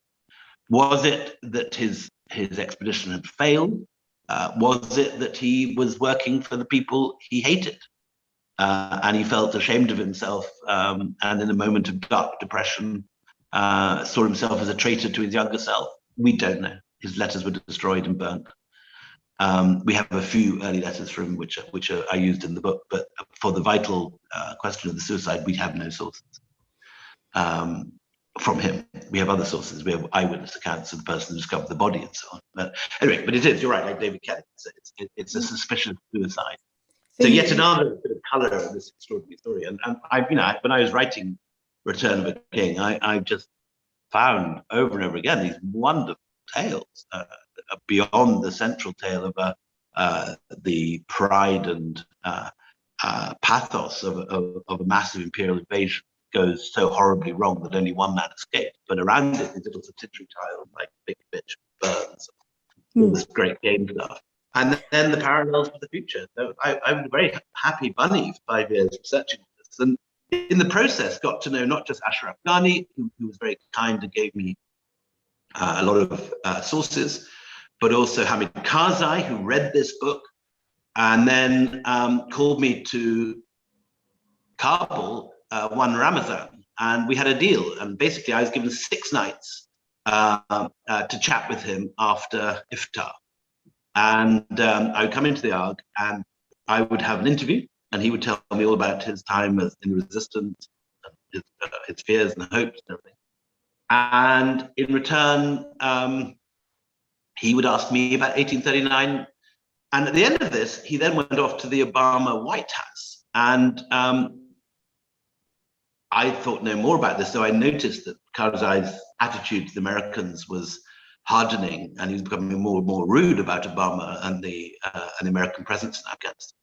Was it that his expedition had failed? Was it that he was working for the people he hated? And he felt ashamed of himself, and in a moment of dark depression, saw himself as a traitor to his younger self? We don't know. His letters were destroyed and burnt. We have a few early letters from him, which are used in the book, but for the vital question of the suicide, we have no sources from him. We have other sources. We have eyewitness accounts of the person who discovered the body and so on. But anyway, but it is, you're right, like David Kelly, it's a suspicious suicide. So yet another bit of colour in this extraordinary story. And when I was writing Return of a King, I just found over and over again these wonderful tales beyond the central tale of the pride and pathos of a massive imperial invasion goes so horribly wrong that only one man escaped. But around it, these little subsidiary titles like Vikkovich, Burns, all this great game stuff. And then the parallels for the future. So I was a very happy bunny for 5 years researching this. And in the process, got to know not just Ashraf Ghani, who was very kind and gave me a lot of sources, but also Hamid Karzai, who read this book and then called me to Kabul one Ramadan. And we had a deal. And basically, I was given 6 nights to chat with him after iftar. And I would come into the ARG and I would have an interview, and he would tell me all about his time in the resistance, his fears and hopes and everything. And in return, he would ask me about 1839. And at the end of this, he then went off to the Obama White House. And I thought no more about this, so I noticed that Karzai's attitude to the Americans was hardening, and he was becoming more and more rude about Obama and the American presence in Afghanistan.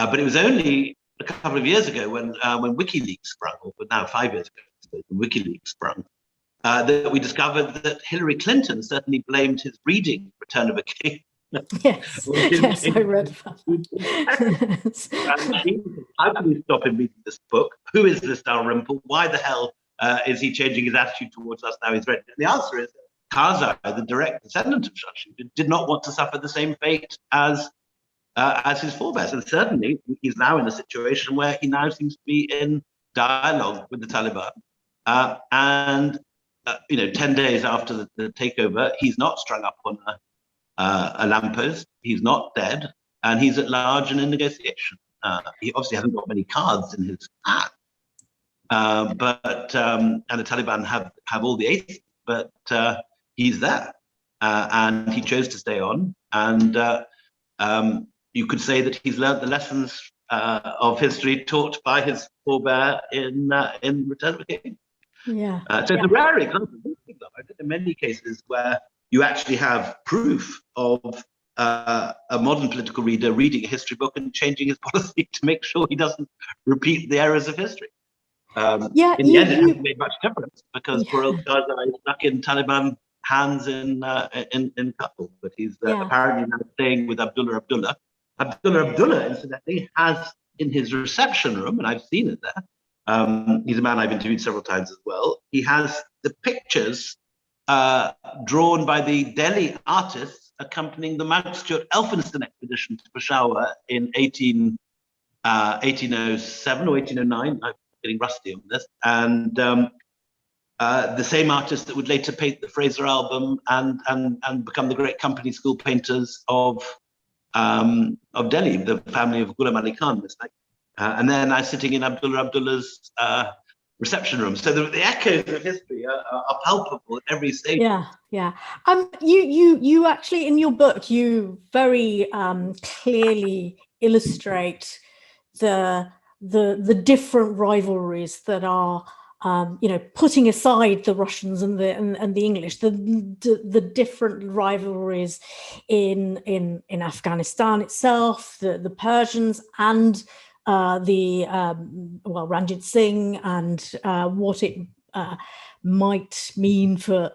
But it was only a couple of years ago when WikiLeaks sprung, or now 5 years ago, when WikiLeaks sprung, that we discovered that Hillary Clinton certainly blamed his reading Return of a King. Yes, yes, I read about that. How can we stop him reading this book? Who is this Dalrymple? Why the hell is he changing his attitude towards us now he's read it? And the answer is Karzai, the direct descendant of Shah Shuja, did not want to suffer the same fate as his forebears. And certainly he's now in a situation where he now seems to be in dialogue with the Taliban. 10 days after the takeover, he's not strung up on a lamppost, he's not dead, and he's at large and in negotiation. He obviously hasn't got many cards in his hat, and the Taliban have all the aces, but he's there, and he chose to stay on, and you could say that he's learned the lessons of history taught by his forebear in Return of the King. Yeah. So it's a rare example in many cases where you actually have proof of a modern political reader reading a history book and changing his policy to make sure he doesn't repeat the errors of history. In the end, it hasn't made much difference because poor old Karzai is stuck in Taliban hands in Kabul, but he's apparently now staying with Abdullah Abdullah. Abdullah Abdullah, incidentally, has in his reception room, and I've seen it there. He's a man I've interviewed several times as well. He has the pictures drawn by the Delhi artists accompanying the Mount Stuart Elphinstone expedition to Peshawar in 1807 or 1809. I'm getting rusty on this. And the same artists that would later paint the Fraser album and become the great company school painters of Delhi, the family of Ghulam Ali Khan. And then I'm sitting in Abdullah Abdullah's reception room. So the echoes of history are palpable at every stage. Yeah. You actually, in your book, you very clearly illustrate the different rivalries that are, putting aside the Russians and the English, the different rivalries in Afghanistan itself, the Persians and Ranjit Singh, and what it might mean for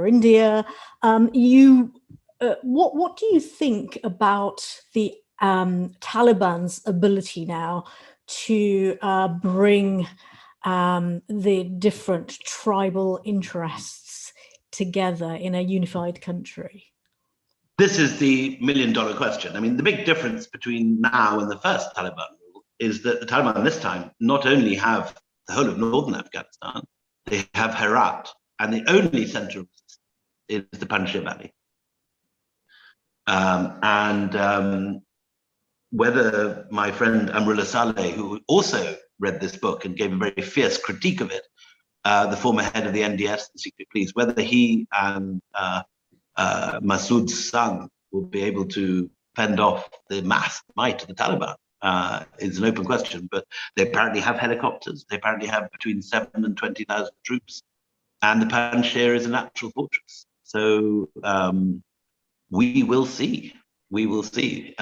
India. What do you think about the Taliban's ability now to bring the different tribal interests together in a unified country? This is the million-dollar question. I mean, the big difference between now and the first Taliban rule is that the Taliban this time not only have the whole of northern Afghanistan, they have Herat, and the only center of is the Panjshir Valley. Whether my friend Amrullah Saleh, who also read this book and gave a very fierce critique of it, the former head of the NDS, the secret police, whether he and Masood's son will be able to fend off the mass might of the Taliban is an open question. But they apparently have helicopters. They apparently have between 7,000 and 20,000 troops, and the Panjshir is a natural fortress. So we will see. We will see.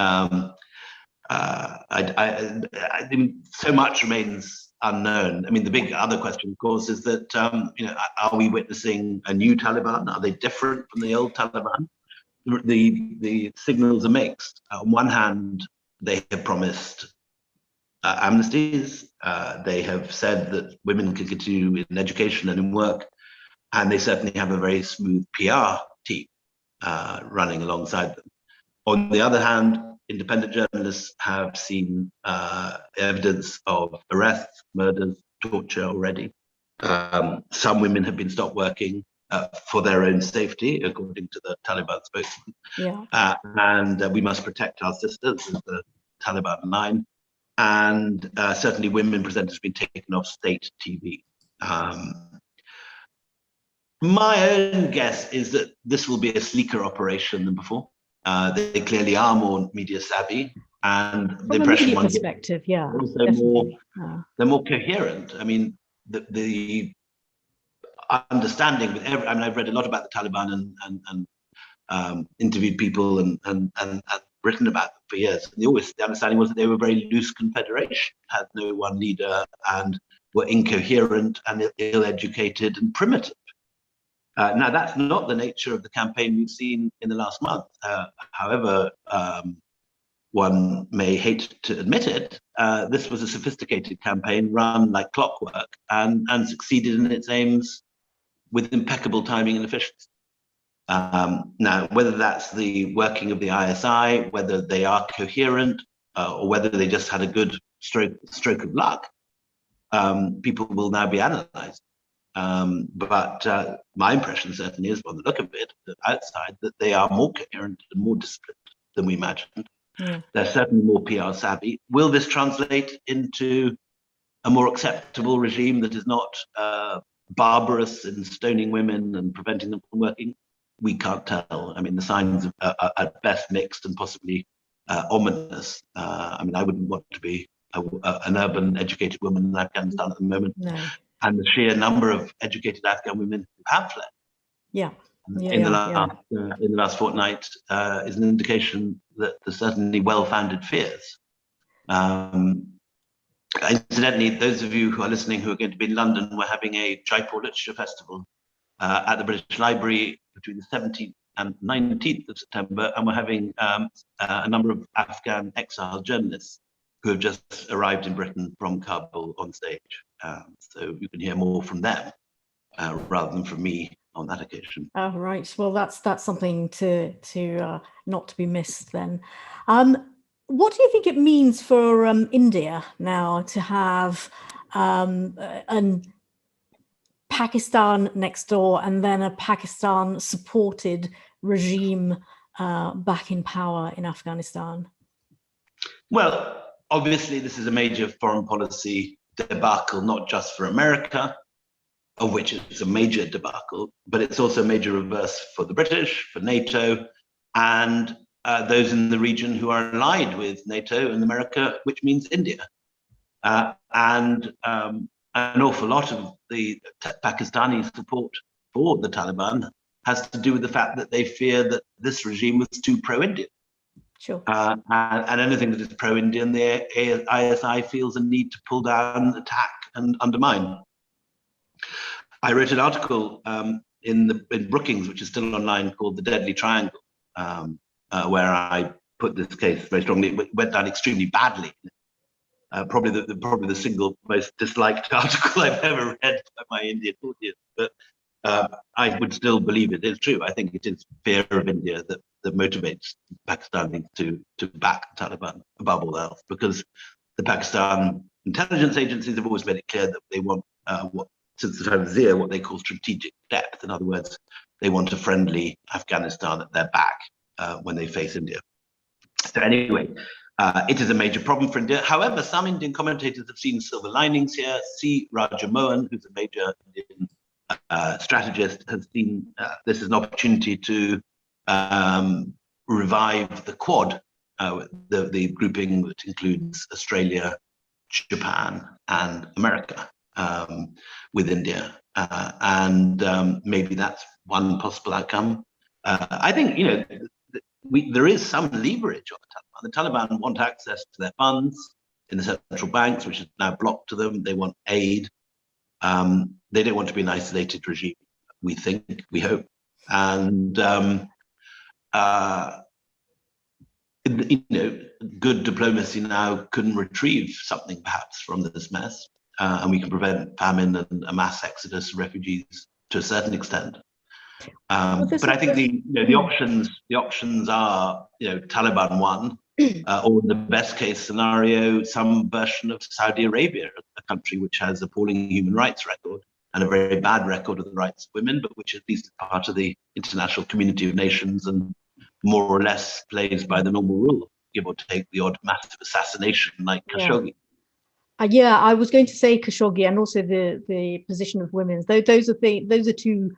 I think so much remains unknown. I mean, the big other question, of course, is that are we witnessing a new Taliban? Are they different from the old Taliban? The signals are mixed. On one hand, they have promised amnesties. They have said that women can continue in education and in work, and they certainly have a very smooth PR team running alongside them. On the other hand, independent journalists have seen evidence of arrests, murders, torture already. Some women have been stopped working for their own safety, according to the Taliban spokesman. And we must protect our sisters, is the Taliban line. And certainly women presenters have been taken off state TV. My own guess is that this will be a sleeker operation than before. They clearly are more media savvy, and from the impression one perspective, they're more coherent. I mean, the understanding with I've read a lot about the Taliban and interviewed people and written about them. for years. And the understanding was that they were a very loose confederation, had no one leader, and were incoherent and ill-educated and primitive. Now, that's not the nature of the campaign we've seen in the last month. However, one may hate to admit it, this was a sophisticated campaign run like clockwork and succeeded in its aims with impeccable timing and efficiency. Now, whether that's the working of the ISI, whether they are coherent, or whether they just had a good stroke of luck, people will now be analysed. But my impression certainly is, on the look of it, outside, that they are more coherent and more disciplined than we imagined. Yeah. They're certainly more PR savvy. Will this translate into a more acceptable regime that is not barbarous in stoning women and preventing them from working? We can't tell. I mean, the signs are at best mixed and possibly ominous. I mean, I wouldn't want to be an urban, educated woman in Afghanistan at the moment. No. And the sheer number of educated Afghan women who have fled in the last fortnight is an indication that there's certainly well-founded fears. Incidentally, those of you who are listening who are going to be in London, we're having a Jaipur Literature Festival at the British Library between the 17th and 19th of September, and we're having a number of Afghan exiled journalists who have just arrived in Britain from Kabul on stage. So you can hear more from them rather than from me on that occasion. Oh, right. Well, that's something to not to be missed then. What do you think it means for India now to have Pakistan next door and then a Pakistan-supported regime back in power in Afghanistan? Well, obviously, this is a major foreign policy debacle, not just for America, of which it's a major debacle, but it's also a major reverse for the British, for NATO, and those in the region who are allied with NATO and America, which means India. And an awful lot of the Pakistani support for the Taliban has to do with the fact that they fear that this regime was too pro-Indian. Sure. And anything that is pro-Indian, the ISI feels a need to pull down, attack, and undermine. I wrote an article in Brookings, which is still online, called "The Deadly Triangle," where I put this case very strongly. It went down extremely badly. Probably the single most disliked article I've ever read by my Indian audience. But I would still believe it is true. I think it is fear of India that motivates Pakistanis to back the Taliban above all else, because the Pakistan intelligence agencies have always made it clear that they want since the time of Zia, what they call strategic depth. In other words, they want a friendly Afghanistan at their back when they face India. So anyway, it is a major problem for India. However, some Indian commentators have seen silver linings here. C. Raja Mohan, who's a major Indian strategist, has seen this as an opportunity to revive the Quad, the grouping that includes Australia, Japan, and America with India. And maybe that's one possible outcome. I think, there is some leverage on the Taliban. The Taliban want access to their funds in the central banks, which is now blocked to them. They want aid. They don't want to be an isolated regime, we think, we hope. And, good diplomacy now can retrieve something perhaps from this mess, and we can prevent famine and a mass exodus of refugees to a certain extent. But I think the options are Taliban won, or in the best case scenario, some version of Saudi Arabia, a country which has appalling human rights record and a very bad record of the rights of women, but which at least is part of the international community of nations and more or less plays by the normal rule, give or take the odd massive assassination like Khashoggi. Yeah, I was going to say Khashoggi, and also the position of women. Those are two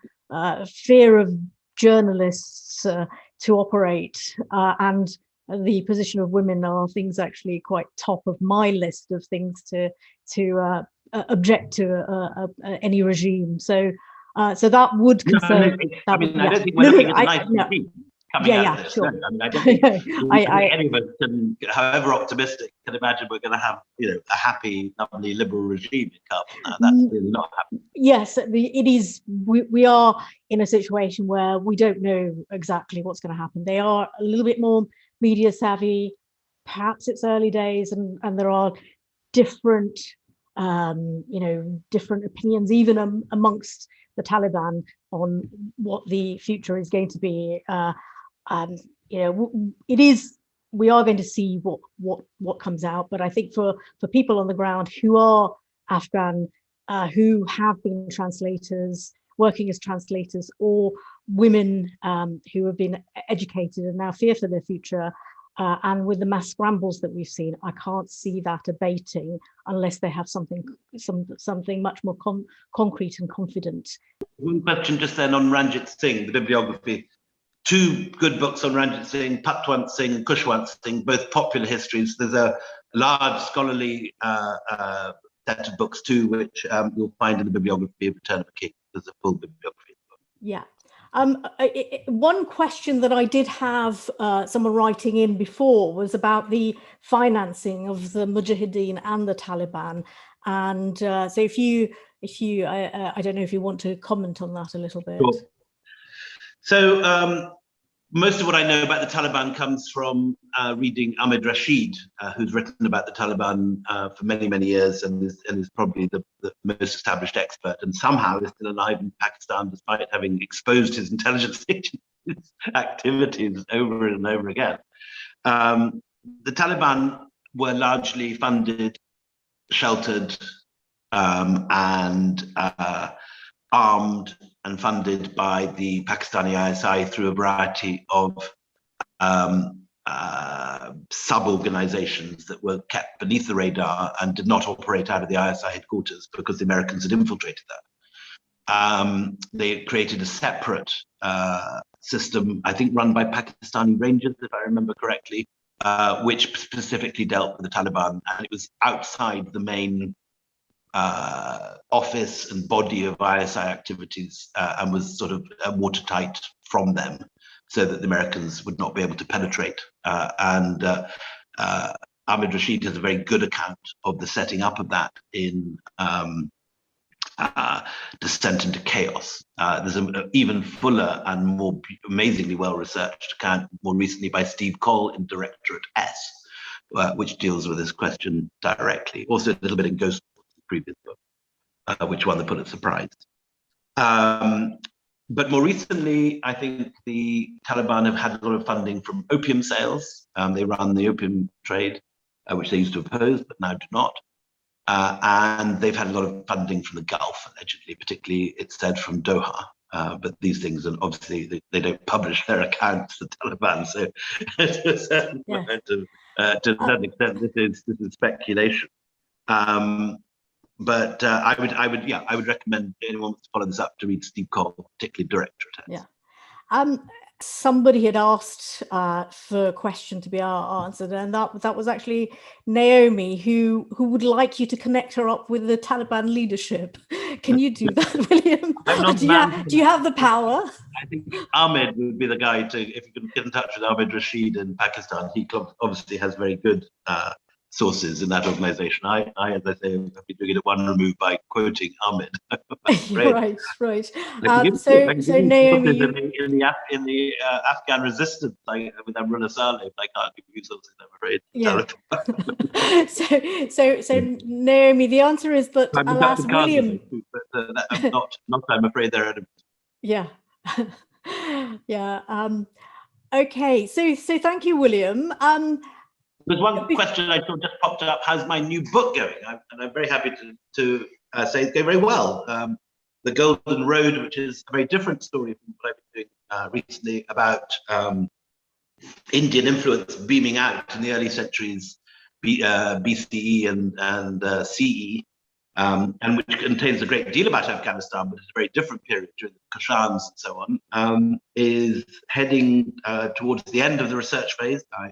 fear of journalists to operate, and the position of women are things actually quite top of my list of things to object to any regime. So that would concern. I don't think we're looking at a nice regime. coming out of this. Sure. No, I mean, I don't think any of us can, however optimistic, can imagine we're going to have, a happy, lovely liberal regime in Kabul now. That's really not happening. Yes, it is. We are in a situation where we don't know exactly what's going to happen. They are a little bit more media savvy. Perhaps it's early days, and there are different, different opinions even amongst the Taliban on what the future is going to be. It is. We are going to see what comes out. But I think for people on the ground who are Afghan, who have been translators, working as translators, or women who have been educated and now fear for their future, and with the mass scrambles that we've seen, I can't see that abating unless they have something much more concrete and confident. One question just then on Ranjit Singh, the bibliography. Two good books on Ranjit Singh, Patwant Singh and Khushwant Singh, both popular histories. There's a large scholarly set of books too, which you'll find in the bibliography of Return of a King. There's a full bibliography. Yeah. One question that I did have someone writing in before was about the financing of the Mujahideen and the Taliban. And so if you, I don't know if you want to comment on that a little bit. Sure. So most of what I know about the Taliban comes from reading Ahmed Rashid, who's written about the Taliban for many, many years and is probably the most established expert, and somehow is still alive in Pakistan despite having exposed his intelligence agencies activities over and over again. The Taliban were largely funded, sheltered, and armed and funded by the Pakistani ISI through a variety of sub-organizations that were kept beneath the radar and did not operate out of the ISI headquarters because the Americans had infiltrated that. They created a separate system, I think run by Pakistani Rangers, if I remember correctly, which specifically dealt with the Taliban, and it was outside the main office and body of ISI activities, and was sort of watertight from them, so that the Americans would not be able to penetrate. And Ahmed Rashid has a very good account of the setting up of that in Descent into Chaos. There's an even fuller and more amazingly well-researched account more recently by Steve Coll in Directorate S, which deals with this question directly. Also a little bit in Ghost, the previous book, which won the Pulitzer Prize. But more recently, I think the Taliban have had a lot of funding from opium sales. They run the opium trade, which they used to oppose, but now do not. And they've had a lot of funding from the Gulf, allegedly, particularly, it's said, from Doha. But these things, and obviously, they don't publish their accounts, the Taliban. So, to a certain extent, this is speculation. But I would recommend anyone to follow this up to read Steve Coll, particularly Directorate. Yeah. Somebody had asked for a question to be answered, and that was actually Naomi, who would like you to connect her up with the Taliban leadership. Can you do that, William? Do you have the power? I think Ahmed would be the guy to, if you can get in touch with Ahmed Rashid in Pakistan. He obviously has very good sources in that organization. I, as I say, have been doing it at one remove by quoting Ahmed. Right. So Naomi, in the Afghan resistance, with Amrullah Saleh, I can't give you sources, I'm afraid. Yeah. so Naomi, the answer is that alas, William. But not I'm afraid they're enemies. Yeah. Yeah. Okay. So thank you, William. There's one question I saw just popped up. How's my new book going? And I'm very happy to say it's going very well. The Golden Road, which is a very different story from what I've been doing recently about Indian influence beaming out in the early centuries, BCE and CE, and which contains a great deal about Afghanistan, but it's a very different period during the Kushans and so on, is heading towards the end of the research phase. I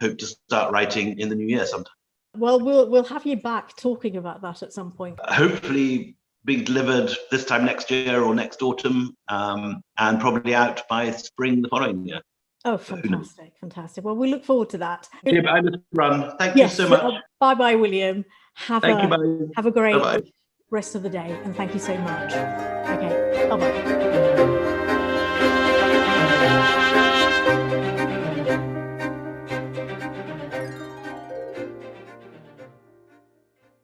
hope to start writing in the new year sometime. Well, we'll have you back talking about that at some point. Hopefully being delivered this time next year or next autumn, and probably out by spring the following year. Oh, fantastic, fantastic. Well, we look forward to that. I must run. Thank you so much. Bye-bye, William. Have a great Bye-bye. rest of the day, and thank you so much. Okay, bye-bye.